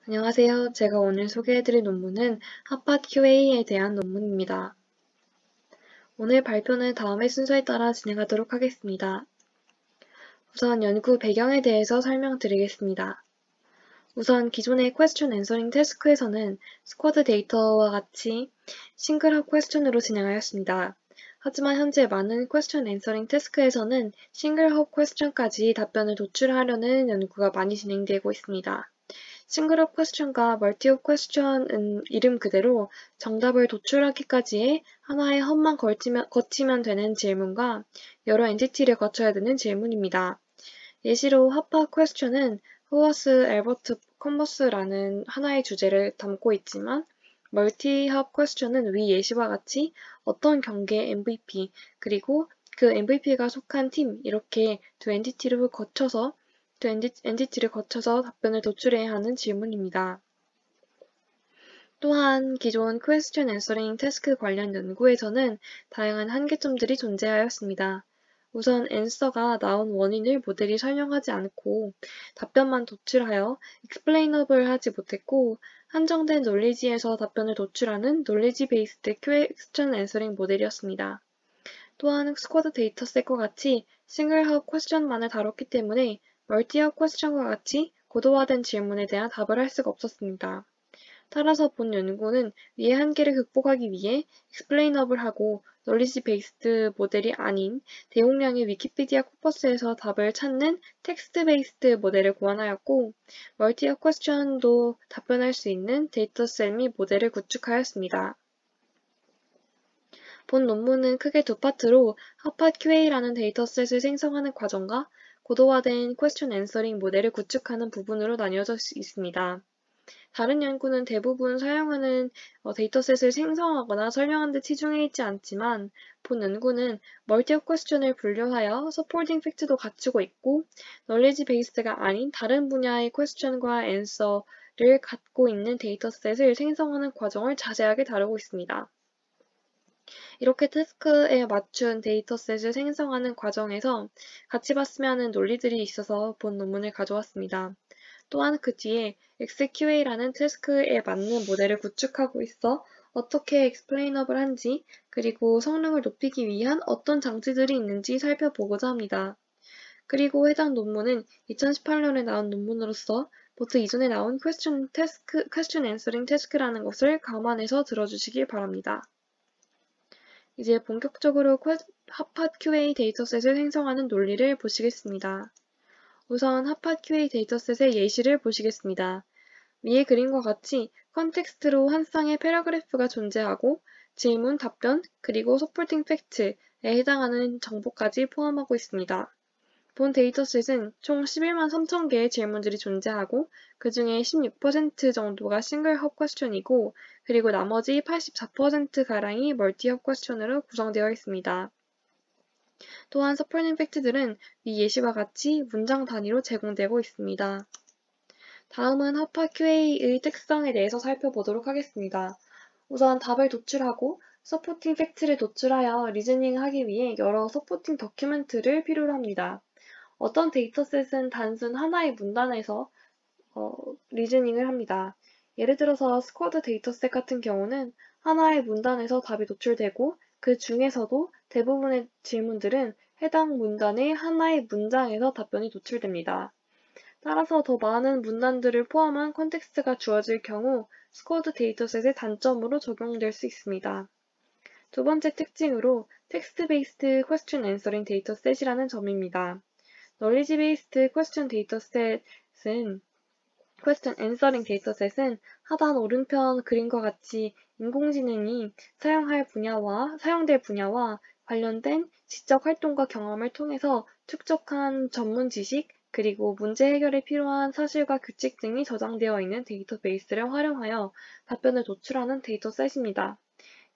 안녕하세요. 제가 오늘 소개해드릴 논문은 핫팟 QA에 대한 논문입니다. 오늘 발표는 다음의 순서에 따라 진행하도록 하겠습니다. 우선 연구 배경에 대해서 설명드리겠습니다. 우선 기존의 Question Answering 태스크에서는 스쿼드 데이터와 같이 싱글합 퀘스천으로 진행하였습니다. 하지만 현재 많은 Question Answering 태스크에서는 싱글합 퀘스천까지 답변을 도출하려는 연구가 많이 진행되고 있습니다. 싱글업 퀘스천과 멀티업 퀘스천은 이름 그대로 정답을 도출하기까지의 하나의 헙만 거치면 되는 질문과 여러 엔티티를 거쳐야 되는 질문입니다. 예시로 핫팟 퀘스천은 후어스 앨버트 컨버스라는 하나의 주제를 담고 있지만 멀티합 퀘스천은 위 예시와 같이 어떤 경기의 MVP 그리고 그 MVP가 속한 팀 이렇게 두 엔티티를 거쳐서 답변을 도출해야 하는 질문입니다. 또한 기존 Question Answering 태스크 관련 연구에서는 다양한 한계점들이 존재하였습니다. 우선 answer가 나온 원인을 모델이 설명하지 않고 답변만 도출하여 explainable 하지 못했고 한정된 논리지에서 답변을 도출하는 knowledge based Question Answering 모델이었습니다. 또한 스쿼드 데이터셋과 같이 싱글합 퀘스천만을 다뤘기 때문에 멀티합 퀘스천과 같이 고도화된 질문에 대한 답을 할 수가 없었습니다. 따라서 본 연구는 위의 한계를 극복하기 위해 explainable하고 knowledge based 모델이 아닌 대용량의 위키피디아 코퍼스에서 답을 찾는 텍스트 베이스드 모델을 고안하였고 멀티합 퀘스천도 답변할 수 있는 데이터셋 및 모델을 구축하였습니다. 본 논문은 크게 두 파트로 핫팟 QA라는 데이터셋을 생성하는 과정과 고도화된 Question Answering 모델을 구축하는 부분으로 나뉘어져 있습니다. 다른 연구는 대부분 사용하는 데이터셋을 생성하거나 설명하는 데 치중해 있지 않지만 본 연구는 멀티업 퀘스천을 분류하여 서포팅 팩트도 갖추고 있고 널리지 베이스가 아닌 다른 분야의 퀘스천과 앤서를 갖고 있는 데이터셋을 생성하는 과정을 자세하게 다루고 있습니다. 이렇게 태스크에 맞춘 데이터셋을 생성하는 과정에서 같이 봤으면 하는 논리들이 있어서 본 논문을 가져왔습니다. 또한 그 뒤에 XQA라는 태스크에 맞는 모델을 구축하고 있어 어떻게 explainable한지 그리고 성능을 높이기 위한 어떤 장치들이 있는지 살펴보고자 합니다. 그리고 해당 논문은 2018년에 나온 논문으로서 보트 이전에 나온 Question Answering 태스크라는 것을 감안해서 들어주시길 바랍니다. 이제 본격적으로 핫팟 QA 데이터셋을 생성하는 논리를 보시겠습니다. 우선 핫팟 QA 데이터셋의 예시를 보시겠습니다. 위의 그림과 같이 컨텍스트로 한 쌍의 패러그래프가 존재하고 질문, 답변, 그리고 서포팅 팩트에 해당하는 정보까지 포함하고 있습니다. 본 데이터셋은 총 11만 3천 개의 질문들이 존재하고 그 중에 16% 정도가 싱글 헙 퀘스천이고 그리고 나머지 84%가량이 멀티 헙 퀘스천으로 구성되어 있습니다. 또한 서포팅 팩트들은 위 예시와 같이 문장 단위로 제공되고 있습니다. 다음은 핫팟 QA의 특성에 대해서 살펴보도록 하겠습니다. 우선 답을 도출하고 서포팅 팩트를 도출하여 리즈닝하기 위해 여러 서포팅 더큐멘트를 필요로 합니다. 어떤 데이터셋은 단순 하나의 문단에서 리즈닝을 합니다. 예를 들어서 스쿼드 데이터셋 같은 경우는 하나의 문단에서 답이 도출되고 그 중에서도 대부분의 질문들은 해당 문단의 하나의 문장에서 답변이 도출됩니다. 따라서 더 많은 문단들을 포함한 컨텍스트가 주어질 경우 스쿼드 데이터셋의 단점으로 적용될 수 있습니다. 두 번째 특징으로 텍스트 베이스드 퀘스천 앤서링 데이터셋이라는 점입니다. knowledge based question answering 데이터셋은 하단 오른편 그림과 같이 인공지능이 사용될 분야와 관련된 지적 활동과 경험을 통해서 축적한 전문 지식 그리고 문제 해결에 필요한 사실과 규칙 등이 저장되어 있는 데이터베이스를 활용하여 답변을 도출하는 데이터셋입니다.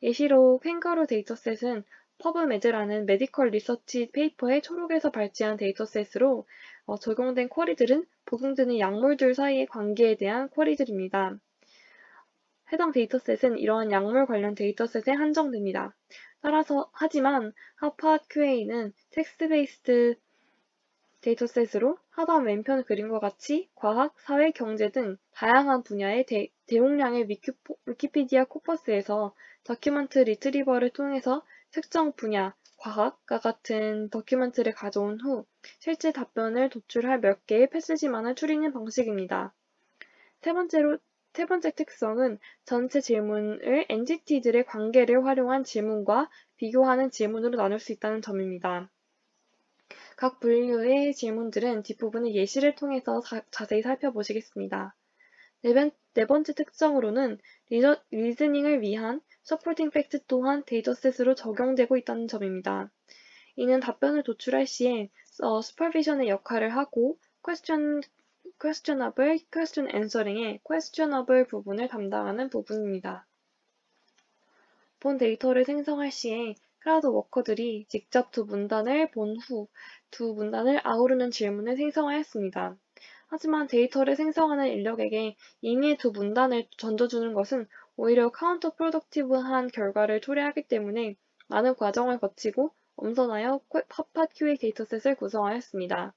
예시로 캥거루 데이터셋은 퍼브메드라는 메디컬 리서치 페이퍼의 초록에서 발췌한 데이터셋으로 적용된 쿼리들은 복용되는 약물들 사이의 관계에 대한 쿼리들입니다. 해당 데이터셋은 이러한 약물 관련 데이터셋에 한정됩니다. 따라서 하지만 핫팟 QA는 텍스트 베이스드 데이터셋으로 하단 왼편 그림과 같이 과학, 사회, 경제 등 다양한 분야의 대용량의 위키피디아 코퍼스에서 다큐멘트 리트리버를 통해서 특정 분야, 과학과 같은 다큐멘트를 가져온 후 실제 답변을 도출할 몇 개의 패스지만을 추리는 방식입니다. 세 번째 특성은 전체 질문을 엔티티들의 관계를 활용한 질문과 비교하는 질문으로 나눌 수 있다는 점입니다. 각 분류의 질문들은 뒷부분의 예시를 통해서 자세히 살펴보시겠습니다. 네 번째 특성으로는 리즈닝을 위한 서포팅 팩트 또한 데이터셋으로 적용되고 있다는 점입니다. 이는 답변을 도출할 시에 슈퍼비전의 역할을 하고 questionable, question answering의 questionable 부분을 담당하는 부분입니다. 본 데이터를 생성할 시에 클라우드 워커들이 직접 두 문단을 본 후 두 문단을 아우르는 질문을 생성하였습니다. 하지만 데이터를 생성하는 인력에게 임의의 두 문단을 던져주는 것은 오히려 카운터 프로덕티브한 결과를 초래하기 때문에 많은 과정을 거치고 엄선하여 핫팟 QA 데이터셋을 구성하였습니다.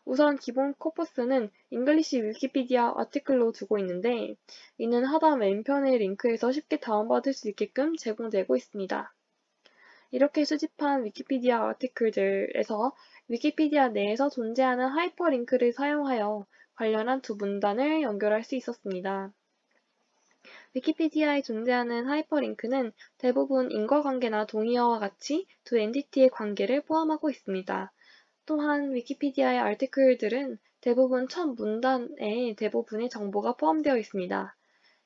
우선 기본 코퍼스는 잉글리시 위키피디아 아티클로 두고 있는데 이는 하단 왼편의 링크에서 쉽게 다운받을 수 있게끔 제공되고 있습니다. 이렇게 수집한 위키피디아 아티클들에서 위키피디아 내에서 존재하는 하이퍼링크를 사용하여 관련한 두 문단을 연결할 수 있었습니다. 위키피디아에 존재하는 하이퍼링크는 대부분 인과관계나 동의어와 같이 두 엔티티의 관계를 포함하고 있습니다. 또한 위키피디아의 아티클들은 대부분 첫 문단에 대부분의 정보가 포함되어 있습니다.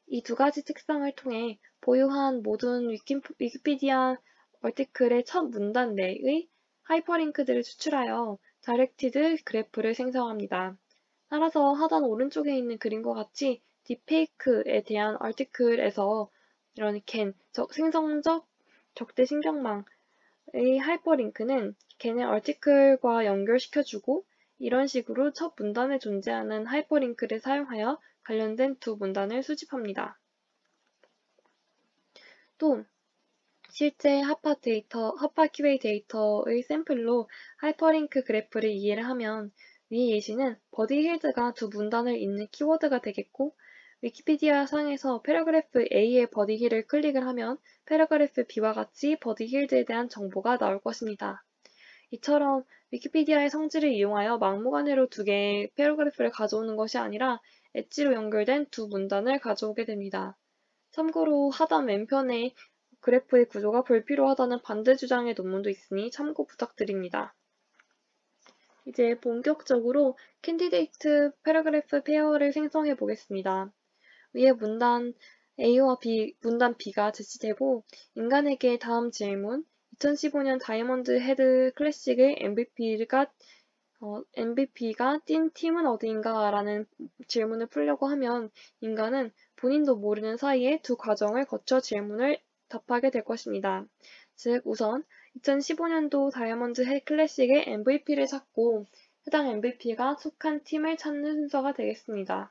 이 두 가지 특성을 통해 보유한 모든 위키피디아 아티클의 첫 문단 내의 하이퍼링크들을 추출하여 다이렉티드 그래프를 생성합니다. 따라서 하단 오른쪽에 있는 그림과 같이 딥페이크에 대한 아티클에서 이런 생성적 적대 신경망의 하이퍼링크는 걔네 아티클과 연결시켜주고 이런 식으로 첫 문단에 존재하는 하이퍼링크를 사용하여 관련된 두 문단을 수집합니다. 또 실제 핫팟 QA 데이터의 샘플로 하이퍼링크 그래프를 이해를 하면 위 예시는 버디 힐드가 두 문단을 잇는 키워드가 되겠고 위키피디아 상에서 패러그래프 A의 버디 힐을 클릭을 하면 패러그래프 B와 같이 버디 힐드에 대한 정보가 나올 것입니다. 이처럼 위키피디아의 성질을 이용하여 막무가내로 두 개의 패러그래프를 가져오는 것이 아니라 엣지로 연결된 두 문단을 가져오게 됩니다. 참고로 하단 왼편에 그래프의 구조가 불필요하다는 반대 주장의 논문도 있으니 참고 부탁드립니다. 이제 본격적으로 캔디데이트 패러그래프 페어를 생성해 보겠습니다. 위에 문단 A와 문단 B가 제시되고 인간에게 다음 질문 2015년 다이아몬드 헤드 클래식의 MVP가 뛴 팀은 어디인가? 라는 질문을 풀려고 하면 인간은 본인도 모르는 사이에 두 과정을 거쳐 질문을 답하게 될 것입니다. 즉 우선 2015년도 다이아몬드 헤드 클래식의 MVP를 찾고 해당 MVP가 속한 팀을 찾는 순서가 되겠습니다.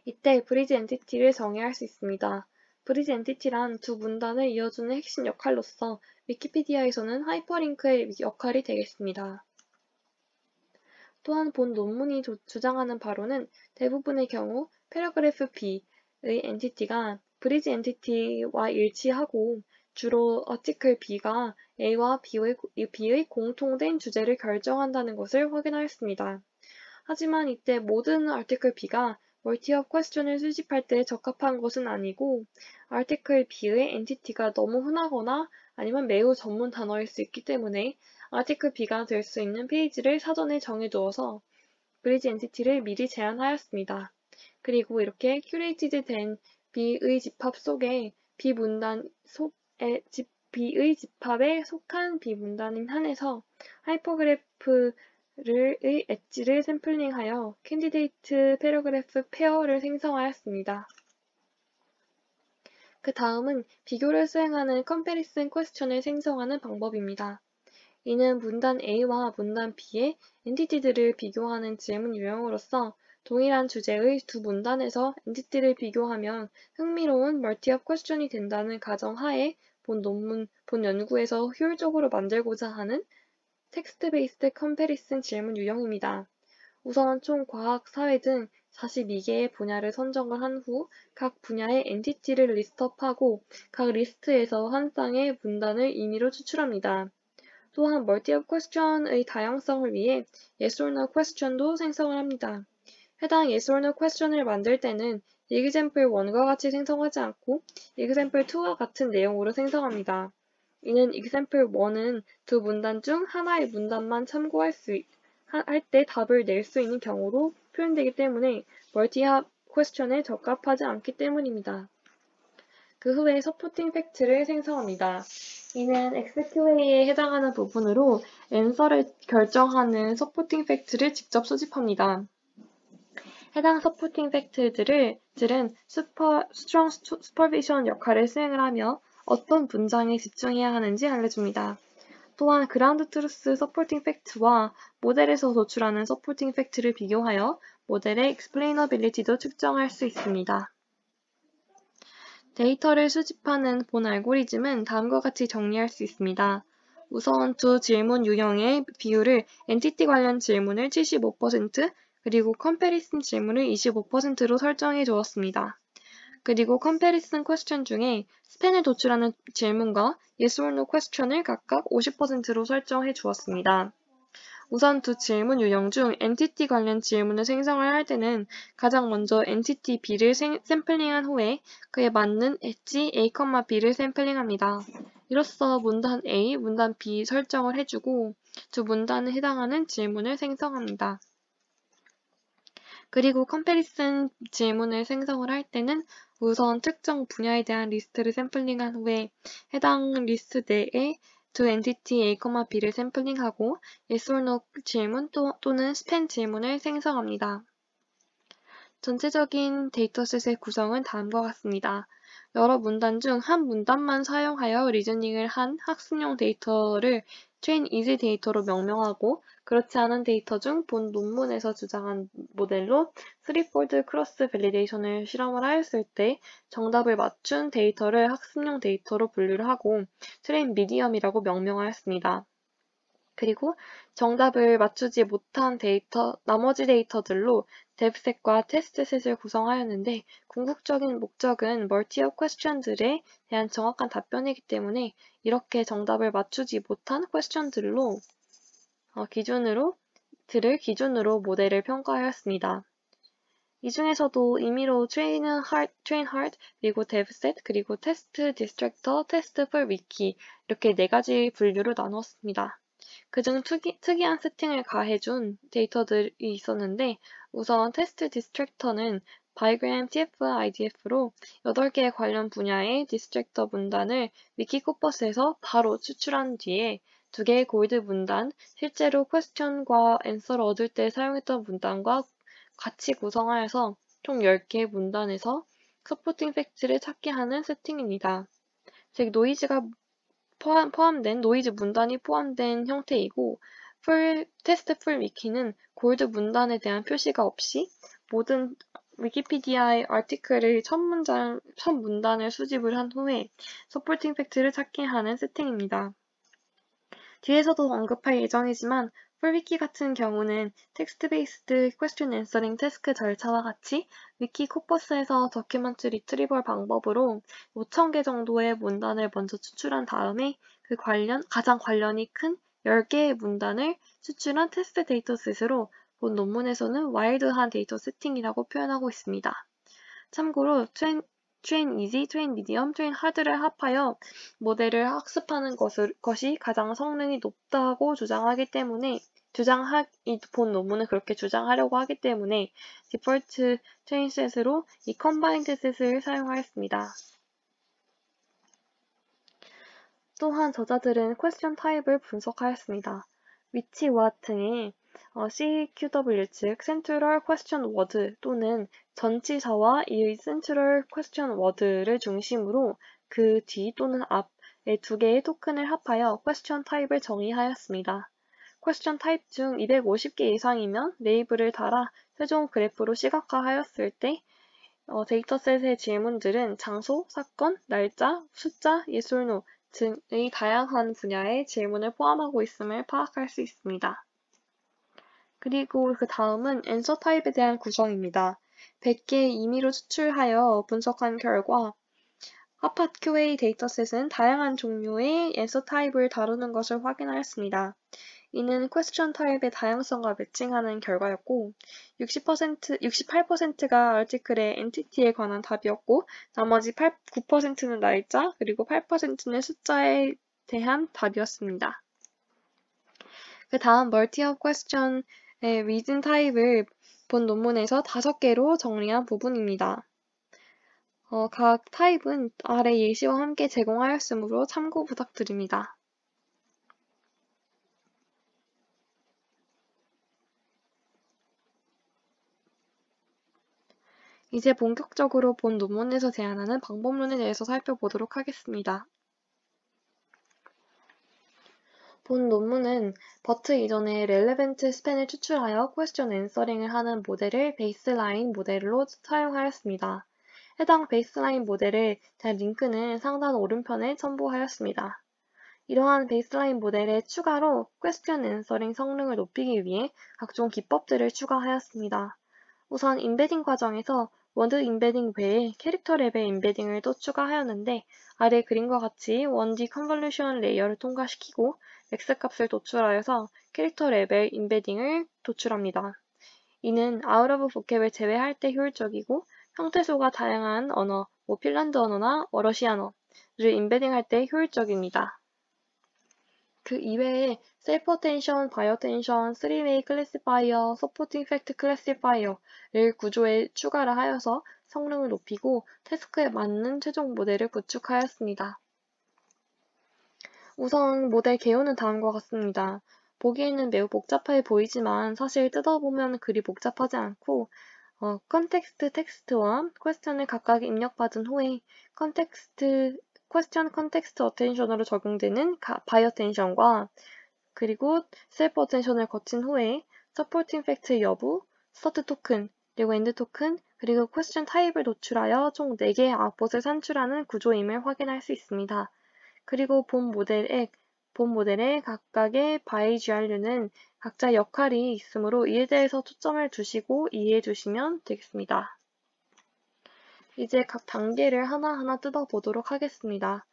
이때 브리지 엔티티를 정의할 수 있습니다. 브리지 엔티티란 두 문단을 이어주는 핵심 역할로서 위키피디아에서는 하이퍼링크의 역할이 되겠습니다. 또한 본 논문이 주장하는 바로는 대부분의 경우 패러그래프 B의 엔티티가 브리지 엔티티와 일치하고 주로 아티클 B가 A와 B의 공통된 주제를 결정한다는 것을 확인하였습니다. 하지만 이때 모든 아티클 B가 멀티업 퀘스천을 수집할 때 적합한 것은 아니고 아티클 B의 엔티티가 너무 흔하거나 아니면 매우 전문 단어일 수 있기 때문에 아티클 B가 될 수 있는 페이지를 사전에 정해두어서 브리지 엔티티를 미리 제안하였습니다. 그리고 이렇게 큐레이티드 된 B의 집합 속에 B의 집합에 속한 B문단인 한에서 하이퍼그래프의 엣지를 샘플링하여 캔디데이트 패러그래프 페어를 생성하였습니다. 그 다음은 비교를 수행하는 컴패리슨 퀘스천을 생성하는 방법입니다. 이는 문단 A와 문단 B의 엔티티들을 비교하는 질문 유형으로서 동일한 주제의 두 문단에서 엔티티를 비교하면 흥미로운 멀티업 퀘스천이 된다는 가정하에 본 연구에서 효율적으로 만들고자 하는 텍스트 베이스드 컴패리슨 질문 유형입니다. 우선 총 과학, 사회 등 42개의 분야를 선정을 한 후 각 분야의 엔티티를 리스트업하고 각 리스트에서 한 쌍의 문단을 임의로 추출합니다. 또한 멀티업 퀘스천의 다양성을 위해 yes or no 퀘스천도 생성을 합니다. 해당 yes or no 퀘스천을 만들 때는 example 1과 같이 생성하지 않고 example 2와 같은 내용으로 생성합니다. 이는 example 1은 두 문단 중 하나의 문단만 참고할 할 때 답을 낼 수 있는 경우로 표현되기 때문에 멀티합 퀘스천에 적합하지 않기 때문입니다. 그 후에 서포팅 팩트를 생성합니다. 이는 XQA에 해당하는 부분으로 앤서를 결정하는 서포팅 팩트를 직접 수집합니다. 해당 서포팅 팩트들은 스트롱 슈퍼비전 역할을 수행을 하며 어떤 문장에 집중해야 하는지 알려줍니다. 또한 그라운드 트루스 서포팅 팩트와 모델에서 도출하는 서포팅 팩트를 비교하여 모델의 explainability도 측정할 수 있습니다. 데이터를 수집하는 본 알고리즘은 다음과 같이 정리할 수 있습니다. 우선 두 질문 유형의 비율을 엔티티 관련 질문을 75%, 그리고 컴패리슨 질문을 25%로 설정해 주었습니다. 그리고 컴패리슨 퀘스천 중에 스팬을 도출하는 질문과 yes or no 퀘스천을 각각 50%로 설정해 주었습니다. 우선 두 질문 유형 중 엔티티 관련 질문을 생성을 할 때는 가장 먼저 엔티티 B를 샘플링한 후에 그에 맞는 엣지 A, B를 샘플링합니다. 이로써 문단 A, 문단 B 설정을 해주고 두 문단에 해당하는 질문을 생성합니다. 그리고 컴패리슨 질문을 생성을 할 때는 우선 특정 분야에 대한 리스트를 샘플링한 후에 해당 리스트 내에 두 엔티티 A, B를 샘플링하고 yes or no 질문 또는 스팬 질문을 생성합니다. 전체적인 데이터셋의 구성은 다음과 같습니다. 여러 문단 중 한 문단만 사용하여 리저닝을 한 학습용 데이터를 train easy 데이터로 명명하고 그렇지 않은 데이터 중 본 논문에서 주장한 모델로 3fold 크로스 밸리데이션을 실험을 하였을 때 정답을 맞춘 데이터를 학습용 데이터로 분류를 하고 train medium이라고 명명하였습니다. 그리고 정답을 맞추지 못한 나머지 데이터들로 devset과 testset을 구성하였는데 궁극적인 목적은 멀티업 퀘스천들에 대한 정확한 답변이기 때문에 이렇게 정답을 맞추지 못한 퀘스천들을 기준으로 모델을 평가하였습니다. 이 중에서도 임의로 train hard, 그리고 devset, 그리고 test distractor, test for wiki 이렇게 네 가지 분류로 나눴습니다. 그중 특이한 세팅을 가해준 데이터들이 있었는데 우선 테스트 디스트랙터는 바이그램 TF IDF로 8개의 관련 분야의 디스트랙터 문단을 위키코퍼스에서 바로 추출한 뒤에 2개의 골드 문단, 실제로 퀘스천과 앤서를 얻을 때 사용했던 문단과 같이 구성하여서 총 10개의 문단에서 서포팅 팩트를 찾게 하는 세팅입니다. 즉 노이즈가 노이즈 문단이 포함된 형태이고 테스트 풀 위키는 골드 문단에 대한 표시가 없이 모든 위키피디아의 아티클의 첫 문단을 수집을 한 후에 서포팅 팩트를 찾게 하는 세팅입니다. 뒤에서도 언급할 예정이지만 풀위키 같은 경우는 텍스트 베이스드 퀘스천 앤서링 태스크 절차와 같이 위키 코퍼스에서 더큐먼트 리트리벌 방법으로 5,000개 정도의 문단을 먼저 추출한 다음에 가장 관련이 큰 10개의 문단을 추출한 테스트 데이터셋으로 본 논문에서는 와일드한 데이터 세팅이라고 표현하고 있습니다. 참고로 train easy, train medium, train hard를 합하여 모델을 학습하는 것이 가장 성능이 높다고 본 논문은 그렇게 주장하려고 하기 때문에 디폴트 train set으로 이 combined set을 사용하였습니다. 또한 저자들은 question 타입을 분석하였습니다. which, what 등의 CQW 즉 Central Question Word 또는 전치사와 이의 Central Question Word를 중심으로 그 뒤 또는 앞의 2개의 토큰을 합하여 Question 타입을 정의하였습니다. Question 타입 중 250개 이상이면 레이블을 달아 최종 그래프로 시각화하였을 때 데이터셋의 질문들은 장소, 사건, 날짜, 숫자, yes or no 등의 다양한 분야의 질문을 포함하고 있음을 파악할 수 있습니다. 그리고 그 다음은 answer 타입에 대한 구성입니다. 100개의 임의로 추출하여 분석한 결과 하팟QA 데이터셋은 다양한 종류의 answer 타입을 다루는 것을 확인하였습니다. 이는 question 타입의 다양성과 매칭하는 결과였고 68%가 article의 entity에 관한 답이었고 나머지 9%는 날짜 그리고 8%는 숫자에 대한 답이었습니다. 그 다음 multi of question의 reason 타입을 본 논문에서 5개로 정리한 부분입니다. 각 타입은 아래 예시와 함께 제공하였으므로 참고 부탁드립니다. 이제 본격적으로 본 논문에서 제안하는 방법론에 대해서 살펴보도록 하겠습니다. 본 논문은 버트 이전에 렐레벤트 스팬을 추출하여 퀘스천 앤서링을 하는 모델을 베이스라인 모델로 사용하였습니다. 해당 베이스라인 모델에 대한 링크는 상단 오른편에 첨부하였습니다. 이러한 베이스라인 모델에 추가로 퀘스천 앤서링 성능을 높이기 위해 각종 기법들을 추가하였습니다. 우선 임베딩 과정에서 워드 임베딩 외에 캐릭터 레벨 임베딩을 또 추가하였는데 아래 그림과 같이 1D 컨볼루션 레이어를 통과시키고 맥스 값을 도출하여서 캐릭터 레벨 임베딩을 도출합니다. 이는 out of vocab을 제외할 때 효율적이고 형태소가 다양한 언어, 핀란드 언어나 러시아어를 임베딩할 때 효율적입니다. 그 이외에 셀프 어텐션, 바이 어텐션, 3-way 클래시파이어, 서포팅 팩트 클래시파이어를 구조에 추가를 하여서 성능을 높이고 태스크에 맞는 최종 모델을 구축하였습니다. 우선 모델 개요는 다음과 같습니다. 보기에는 매우 복잡해 보이지만 사실 뜯어보면 그리 복잡하지 않고 컨텍스트 텍스트와 퀘스천을 각각 입력받은 후에 퀘스천 컨텍스트 어텐션으로 적용되는 바이 어텐션과 그리고 셀프 어텐션을 거친 후에 서포팅 팩트의 여부, 스타트 토큰, 그리고 엔드 토큰, 그리고 퀘스천 타입을 도출하여 총 4개의 아웃풋을 산출하는 구조임을 확인할 수 있습니다. 그리고 본 모델의 각각의 바이 GRU는 각자 역할이 있으므로 이에 대해서 초점을 두시고 이해해 주시면 되겠습니다. 이제 각 단계를 하나하나 뜯어보도록 하겠습니다.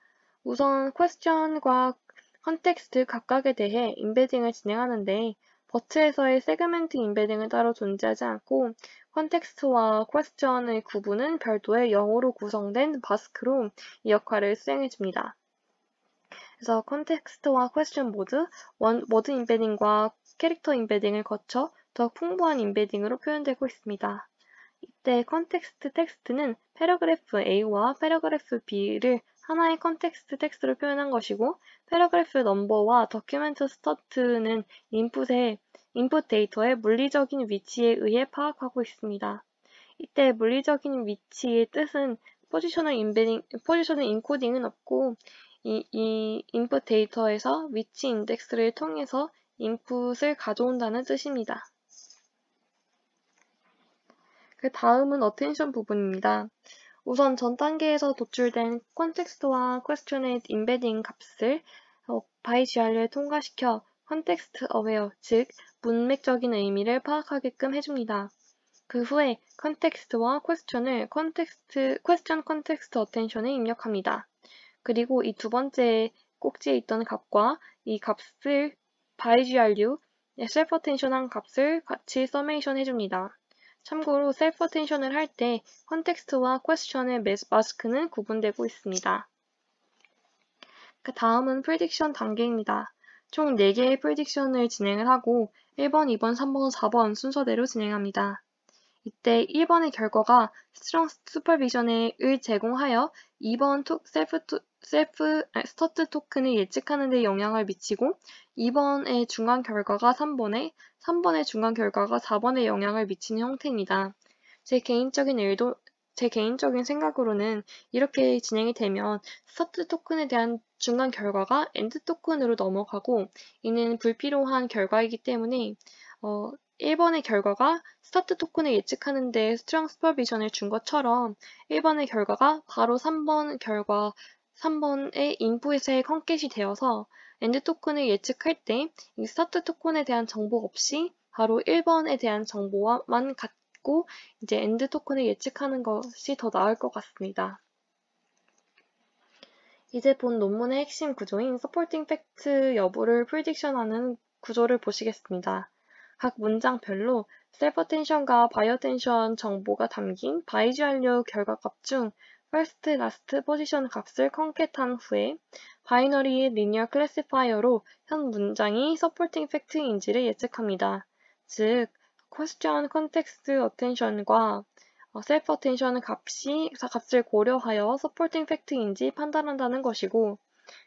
우선 퀘스천과 컨텍스트 각각에 대해 임베딩을 진행하는데 버트에서의 세그멘트 임베딩은 따로 존재하지 않고 컨텍스트와 퀘스천의 구분은 별도의 영어로 구성된 바스크로 이 역할을 수행해줍니다. 그래서 컨텍스트와 퀘스천 모두 워드 임베딩과 캐릭터 임베딩을 거쳐 더 풍부한 임베딩으로 표현되고 있습니다. 이때 컨텍스트 텍스트는 패러그래프 A와 패러그래프 B를 하나의 컨텍스트 텍스트로 표현한 것이고 패러그래프 넘버와 더큐멘트 스타트는 인풋 데이터의 물리적인 위치에 의해 파악하고 있습니다. 이때 물리적인 위치의 뜻은 포지셔널 인코딩은 없고 이 인풋 데이터에서 위치 인덱스를 통해서 인풋을 가져온다는 뜻입니다. 그 다음은 어텐션 부분입니다. 우선 전 단계에서 도출된 컨텍스트와 퀘스천의 임베딩 값을 바이 GRU에 통과시켜 컨텍스트 어웨어, 즉 문맥적인 의미를 파악하게끔 해줍니다. 그 후에 컨텍스트와 퀘스천을 퀘스천 컨텍스트 어텐션에 입력합니다. 그리고 이 두 번째 꼭지에 있던 값과 이 값을 바이 GRU, 셀프 어텐션한 값을 같이 서메이션 해줍니다. 참고로 셀프 어텐션을 할 때 컨텍스트와 퀘스천의 마스크는 구분되고 있습니다. 그 다음은 프리딕션 단계입니다. 총 4개의 프리딕션을 진행을 하고 1번, 2번, 3번, 4번 순서대로 진행합니다. 이때 1번의 결과가 스트롱 슈퍼비전을 제공하여 2번 스타트 토큰을 예측하는 데 영향을 미치고 2번의 중간 결과가 3번의 중간 결과가 4번에 영향을 미치는 형태입니다. 제 개인적인 생각으로는 이렇게 진행이 되면 스타트 토큰에 대한 중간 결과가 엔드 토큰으로 넘어가고 이는 불필요한 결과이기 때문에 1번의 결과가 스타트 토큰을 예측하는 데 스트롱 슈퍼비전을 준 것처럼 1번의 결과가 바로 3번 결과 3번의 인풋에 컨캣이 되어서 엔드 토큰을 예측할 때 이 스타트 토큰에 대한 정보 없이 바로 1번에 대한 정보만 갖고 이제 엔드 토큰을 예측하는 것이 더 나을 것 같습니다. 이제 본 논문의 핵심 구조인 supporting fact 여부를 프리딕션하는 구조를 보시겠습니다. 각 문장별로 self attention과 by attention 정보가 담긴 바이주알류 결과값 중 first, last 포지션 값을 컨캣한 후에 바이너리 리니어 클래시파이어로 현 문장이 supporting fact인지를 예측합니다. 즉, question, context, attention과 self attention 값을 고려하여 supporting fact인지 판단한다는 것이고,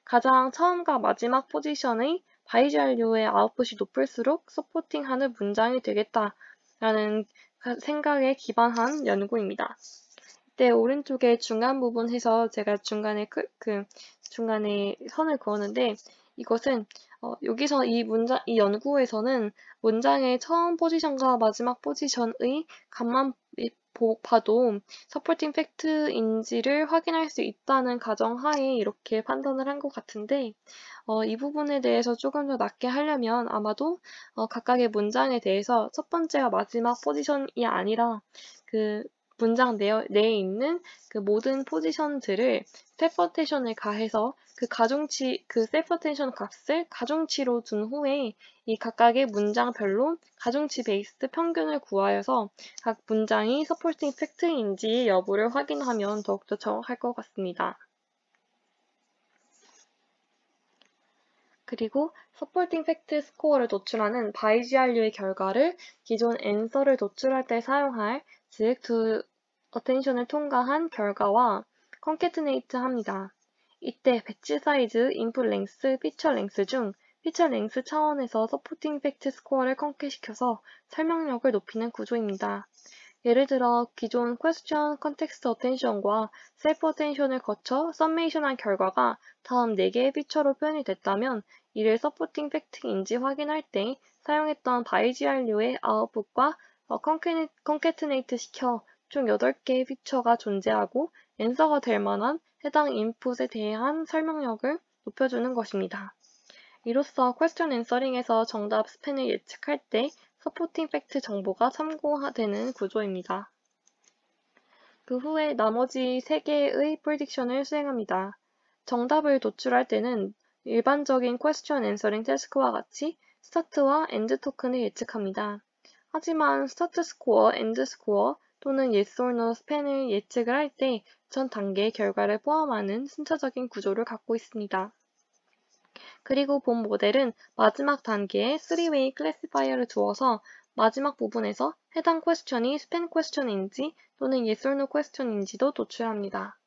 가장 처음과 마지막 포지션의 바이주알류의 아웃풋이 높을수록 서포팅하는 문장이 되겠다라는 생각에 기반한 연구입니다. 이때 오른쪽에 중간 부분 해서 제가 중간에 중간에 선을 그었는데, 이것은 여기서 이 연구에서는 문장의 처음 포지션과 마지막 포지션의 값만 봐도 서포팅 팩트인지를 확인할 수 있다는 가정하에 이렇게 판단을 한 것 같은데, 이 부분에 대해서 조금 더 낫게 하려면 아마도 각각의 문장에 대해서 첫 번째와 마지막 포지션이 아니라 그 문장 내에 있는 그 모든 포지션들을 셀프 어텐션을 가해서 그 셀프 어텐션 값을 가중치로 둔 후에 이 각각의 문장별로 가중치 베이스 평균을 구하여서 각 문장이 서포팅 팩트인지 여부를 확인하면 더욱더 정확할 것 같습니다. 그리고 서포팅 팩트 스코어를 도출하는 바이주알류의 결과를 기존 앤서를 도출할 때 사용할, 즉 두 어텐션을 통과한 결과와 컨캐트네이트 합니다. 이때 배치 사이즈, 인풋 랭스, 피처 랭스 중 피처 랭스 차원에서 서포팅 팩트 스코어를 컨캐시켜서 설명력을 높이는 구조입니다. 예를 들어 기존 question, context attention과 self attention을 거쳐 썸메이션한 결과가 다음 4개의 피처로 표현이 됐다면 이를 서포팅 팩트인지 확인할 때 사용했던 바이주알류의 아웃풋과 컨캐트네이트 시켜 총 8개의 피처가 존재하고 앤서가 될 만한 해당 인풋에 대한 설명력을 높여주는 것입니다. 이로써 question answering에서 정답 스팬을 예측할 때 서포팅 팩트 정보가 참고되는 구조입니다. 그 후에 나머지 3개의 프리딕션을 수행합니다. 정답을 도출할 때는 일반적인 question answering 태스크와 같이 스타트와 엔드 토큰을 예측합니다. 하지만 스타트 스코어, 엔드 스코어 또는 yes or no 스팬을 예측을 할 때 전 단계의 결과를 포함하는 순차적인 구조를 갖고 있습니다. 그리고 본 모델은 마지막 단계에 3-way 클래시파이어를 두어서 마지막 부분에서 해당 퀘스천이 스팬 퀘스천인지 또는 yes or no 퀘스천인지도 도출합니다.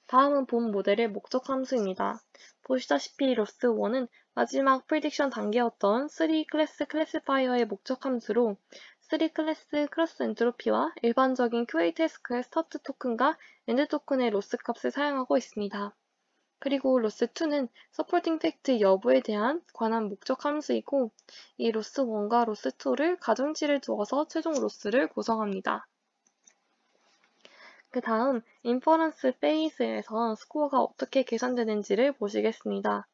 다음은 본 모델의 목적 함수입니다. 보시다시피 로스1은 마지막 프리딕션 단계였던 3클래스 클래시파이어의 목적 함수로 3클래스 크로스 엔트로피와 일반적인 QA 태스크의 스타트 토큰과 엔드 토큰의 로스 값을 사용하고 있습니다. 그리고 로스2는 서포팅 팩트 여부에 관한 목적 함수이고 이 로스1과 로스2를 가중치를 두어서 최종 로스를 구성합니다. 그 다음 인퍼런스 페이스에서 스코어가 어떻게 계산되는지를 보시겠습니다.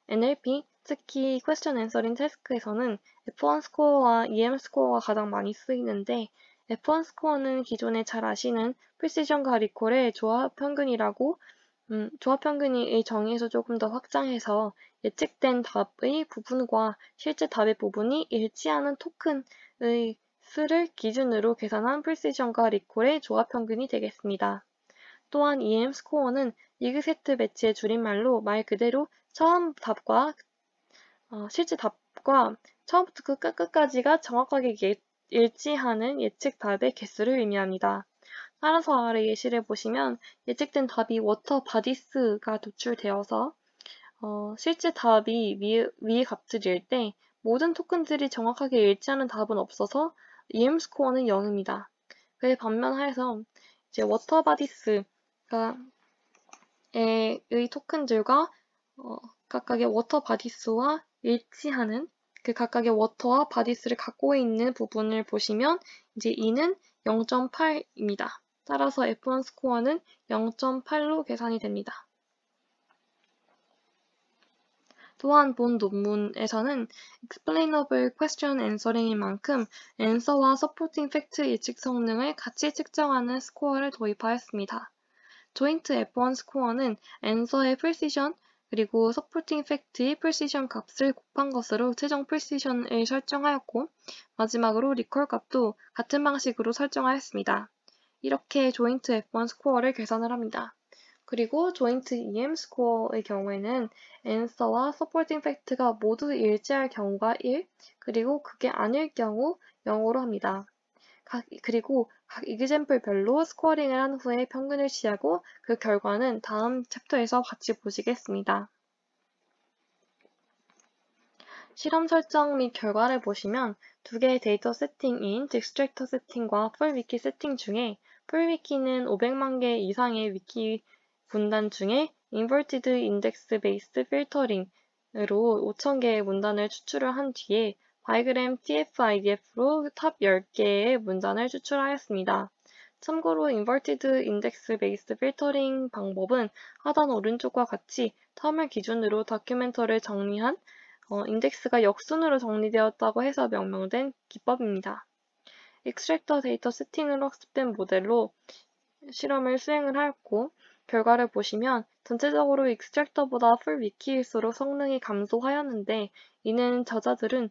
NLP, 특히 Question Answering 태스크에서는 F1 스코어와 EM 스코어가 가장 많이 쓰이는데 F1 스코어는 기존에 잘 아시는 프리시전과 리콜의 조합 평균이라고 조합 평균의 정의에서 조금 더 확장해서 예측된 답의 부분과 실제 답의 부분이 일치하는 토큰의 수를 기준으로 계산한 프리시전과 리콜의 조합 평균이 되겠습니다. 또한 EM 스코어는 이그세트 매치의 줄임말로 말 그대로 처음 답과 실제 답과 처음부터 끝까지가 정확하게 일치하는 예측 답의 개수를 의미합니다. 따라서 아래 예시를 보시면 예측된 답이 워터 바디스가 도출되어서 실제 답이 위의 값들일 때 모든 토큰들이 정확하게 일치하는 답은 없어서 EM 스코어는 0입니다. 그에 반면하여서 이제 워터 바디스가 의 토큰들과 각각의 워터 바디스와 일치하는 그 각각의 워터와 바디스를 갖고 있는 부분을 보시면 이제 이는 0.8입니다. 따라서 F1 스코어는 0.8로 계산이 됩니다. 또한 본 논문에서는 explainable question answering인 만큼 answer와 supporting fact 예측 성능을 같이 측정하는 스코어를 도입하였습니다. 조인트 F1 스코어는 answer의 precision 그리고 supporting fact의 precision 값을 곱한 것으로 최종 precision을 설정하였고 마지막으로 recall 값도 같은 방식으로 설정하였습니다. 이렇게 조인트 F1 스코어를 계산을 합니다. 그리고 조인트 EM 스코어의 경우에는 answer와 supporting fact가 모두 일치할 경우가 1, 그리고 그게 아닐 경우 0으로 합니다. 그리고 각 example별로 스코어링을 한 후에 평균을 취하고 그 결과는 다음 챕터에서 같이 보시겠습니다. 실험 설정 및 결과를 보시면 두 개의 데이터 세팅인 디스트랙터 세팅과 풀위키 세팅 중에 풀위키는 500만 개 이상의 위키 문단 중에 인버티드 인덱스 베이스드 필터링으로 5,000개의 문단을 추출을 한 뒤에 바이그램 TF-IDF로 탑 10개의 문단을 추출하였습니다. 참고로 인버티드 인덱스 베이스드 필터링 방법은 하단 오른쪽과 같이 텀을 기준으로 다큐멘터를 정리한 인덱스가 역순으로 정리되었다고 해서 명명된 기법입니다. 익스트랙터 데이터 세팅으로 학습된 모델로 실험을 수행을 하였고 결과를 보시면 전체적으로 익스트랙터보다 풀 위키일수록 성능이 감소하였는데 이는 저자들은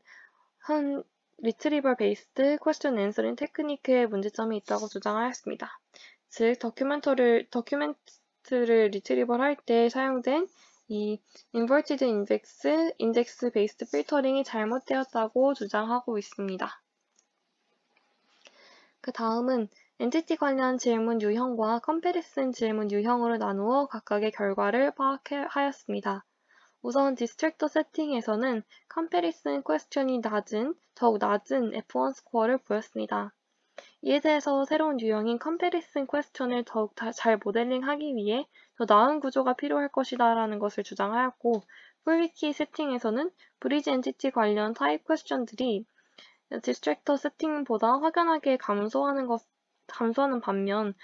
한 리트리버 베이스드 퀘스천 앤서링 테크니크에 문제점이 있다고 주장하였습니다. 즉 도큐멘트를 리트리버 할 때 사용된 이 인버티드 인덱스 베이스드 필터링이 잘못되었다고 주장하고 있습니다. 그 다음은 엔티티 관련 질문 유형과 컴패리슨 질문 유형으로 나누어 각각의 결과를 파악하였습니다. 우선 디스트랙터 세팅에서는 컴패리슨 퀘스천이 더욱 낮은 F1 스코어를 보였습니다. 이에 대해서 새로운 유형인 컴패리슨 퀘스천을 더욱 잘 모델링하기 위해 더 나은 구조가 필요할 것이다 라는 것을 주장하였고 풀위키 세팅에서는 브리지 엔티티 관련 타입 퀘스천들이 디스트랙터 세팅보다 확연하게 감소하는 반면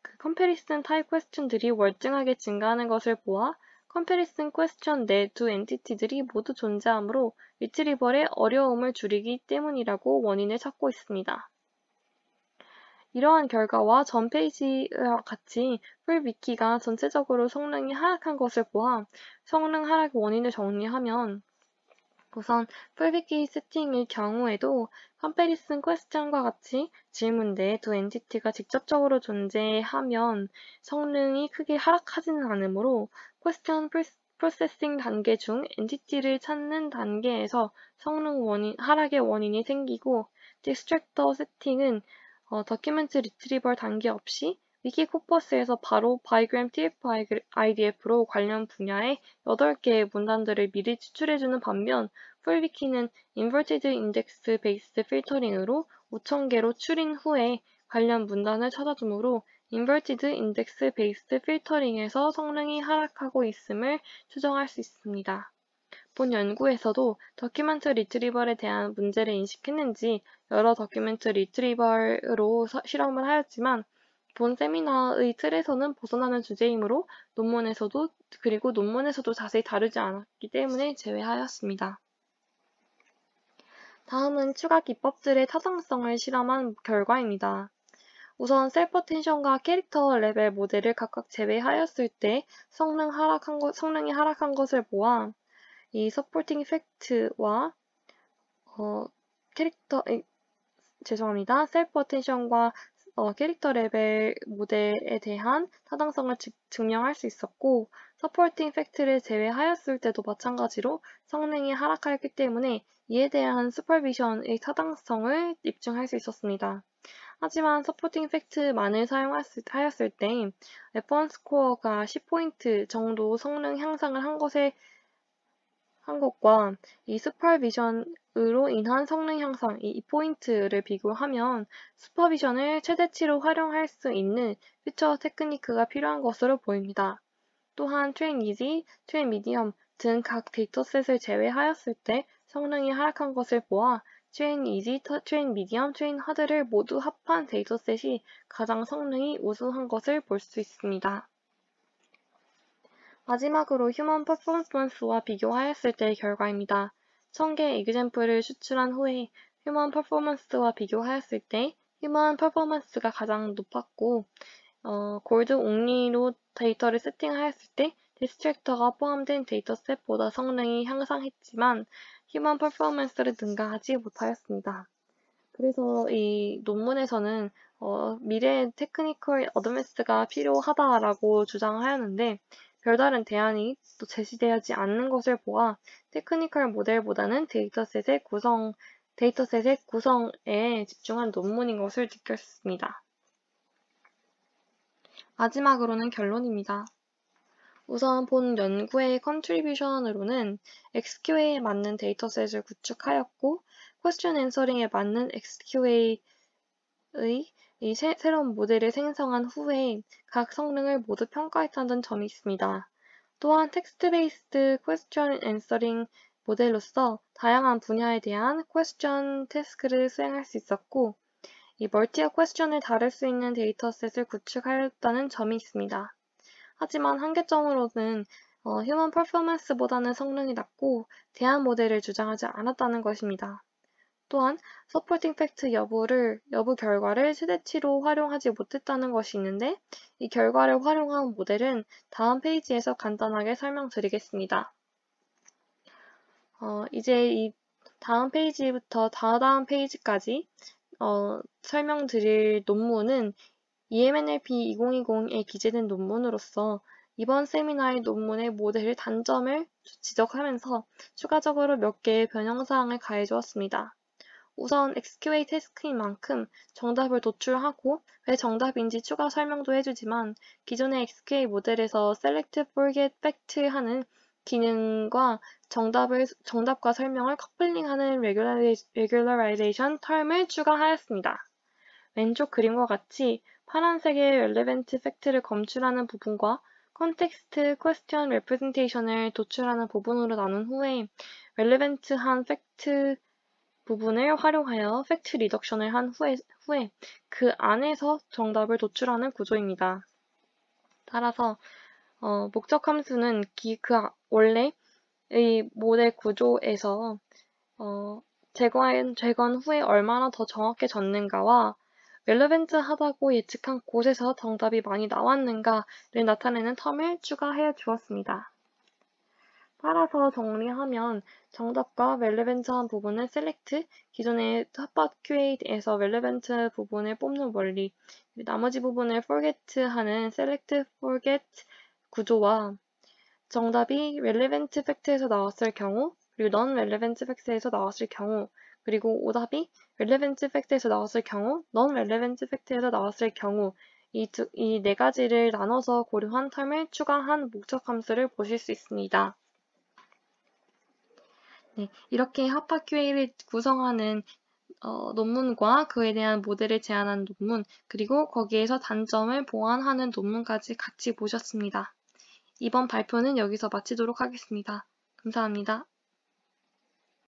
그 컴패리슨 타입 퀘스천들이 월등하게 증가하는 것을 보아 컴패리슨 퀘스천 내 두 엔티티들이 모두 존재하므로 리트리벌의 어려움을 줄이기 때문이라고 원인을 찾고 있습니다. 이러한 결과와 전 페이지와 같이 풀위키가 전체적으로 성능이 하락한 것을 보아 성능 하락 원인을 정리하면 우선 풀위키 세팅의 경우에도 컴패리슨 퀘스천과 같이 질문 내 두 엔티티가 직접적으로 존재하면 성능이 크게 하락하지는 않으므로 퀘스천 프로세싱 단계 중 엔티티를 찾는 단계에서 성능 하락의 원인이 생기고 디스트랙터 세팅은 도큐멘트 리트리벌 단계 없이 위키 코퍼스에서 바로 바이그램 TF-IDF로 관련 분야의 8개의 문단들을 미리 추출해주는 반면 풀위키는 인버티드 인덱스 베이스드 필터링으로 5,000개로 추린 후에 관련 문단을 찾아주므로 인버티드 인덱스 베이스드 필터링에서 성능이 하락하고 있음을 추정할 수 있습니다. 본 연구에서도 도큐멘트 리트리벌에 대한 문제를 인식했는지 여러 도큐멘트 리트리벌로 실험을 하였지만 본 세미나의 틀에서는 벗어나는 주제이므로 논문에서도 자세히 다루지 않았기 때문에 제외하였습니다. 다음은 추가 기법들의 타당성을 실험한 결과입니다. 우선 셀프 어텐션과 캐릭터 레벨 모델을 각각 제외하였을 때 성능이 하락한 것을 보아 이 서포팅 팩트와 셀프 어텐션과 캐릭터 레벨 모델에 대한 타당성을 증명할 수 있었고 서포팅 팩트를 제외하였을 때도 마찬가지로 성능이 하락하였기 때문에 이에 대한 슈퍼비전의 타당성을 입증할 수 있었습니다. 하지만 서포팅 팩트만을 사용하였을 때 F1 스코어가 10포인트 정도 성능 향상을 한 것과 이 슈퍼비전으로 인한 성능 향상, 이 2포인트를 비교하면 슈퍼비전을 최대치로 활용할 수 있는 퓨처 테크니크가 필요한 것으로 보입니다. 또한 트레인 이지, 트레인 미디엄 등 각 데이터셋을 제외하였을 때 성능이 하락한 것을 보아 트레인 이지, 트레인 미디엄, 트레인 하드를 모두 합한 데이터셋이 가장 성능이 우수한 것을 볼 수 있습니다. 마지막으로 휴먼 퍼포먼스와 비교하였을 때의 결과입니다. 1000개의 example을 추출한 후에 휴먼 퍼포먼스와 비교하였을 때 휴먼 퍼포먼스가 가장 높았고 골드 옹리로 데이터를 세팅하였을 때 디스트랙터가 포함된 데이터셋보다 성능이 향상했지만 휴먼 퍼포먼스를 능가하지 못하였습니다. 그래서 이 논문에서는 미래의 테크니컬 어드밴스가 필요하다라고 주장하였는데 별다른 대안이 또 제시되지 않는 것을 보아 테크니컬 모델보다는 데이터셋의 구성에 집중한 논문인 것을 느꼈습니다. 마지막으로는 결론입니다. 우선 본 연구의 컨트리뷰션으로는 XQA에 맞는 데이터셋을 구축하였고 퀘스천 앤서링에 맞는 XQA의 이 새로운 모델을 생성한 후에 각 성능을 모두 평가했다는 점이 있습니다. 또한 텍스트 베이스드 퀘스천 앤서링 모델로서 다양한 분야에 대한 퀘스천 태스크를 수행할 수 있었고 이 멀티어 퀘스천을 다룰 수 있는 데이터셋을 구축하였다는 점이 있습니다. 하지만 한계점으로는 휴먼 퍼포먼스보다는 성능이 낮고 대안 모델을 주장하지 않았다는 것입니다. 또한 서포팅 팩트 여부 결과를 최대치로 활용하지 못했다는 것이 있는데 이 결과를 활용한 모델은 다음 페이지에서 간단하게 설명드리겠습니다. 이제 이 다음 페이지부터 다다음 페이지까지 설명드릴 논문은 EMNLP 2020에 기재된 논문으로서 이번 세미나의 논문의 모델의 단점을 지적하면서 추가적으로 몇 개의 변형사항을 가해주었습니다. 우선 XQA 태스크인 만큼 정답을 도출하고 왜 정답인지 추가 설명도 해주지만 기존의 XQA 모델에서 Select, Forget, Fact 하는 기능과 정답과 설명을 커플링하는 Regularization 텀을 추가하였습니다. 왼쪽 그림과 같이 파란색의 Relevant Fact를 검출하는 부분과 Context Question Representation을 도출하는 부분으로 나눈 후에 Relevant한 Fact 부분을 활용하여 팩트 리덕션을 한 후에 그 안에서 정답을 도출하는 구조입니다. 따라서 목적 함수는 원래의 모델 구조에서 재건 후에 얼마나 더 정확히 졌는가와 렐레벤트하다고 예측한 곳에서 정답이 많이 나왔는가를 나타내는 텀을 추가해 주었습니다. 따라서 정리하면 정답과 렐레벤트한 부분을 셀렉트, 기존의 핫팟 QA에서 렐레벤트 부분을 뽑는 원리, 나머지 부분을 forget하는 select, forget 구조와 정답이 relevant fact에서 나왔을 경우, 그리고 non-relevant fact에서 나왔을 경우, 그리고 오답이 relevant fact에서 나왔을 경우, non-relevant fact에서 나왔을 경우, 이 네 가지를 나눠서 고려한 텀을 추가한 목적 함수를 보실 수 있습니다. 네, 이렇게 핫팟 QA를 구성하는 논문과 그에 대한 모델을 제안한 논문, 그리고 거기에서 단점을 보완하는 논문까지 같이 보셨습니다. 이번 발표는 여기서 마치도록 하겠습니다. 감사합니다.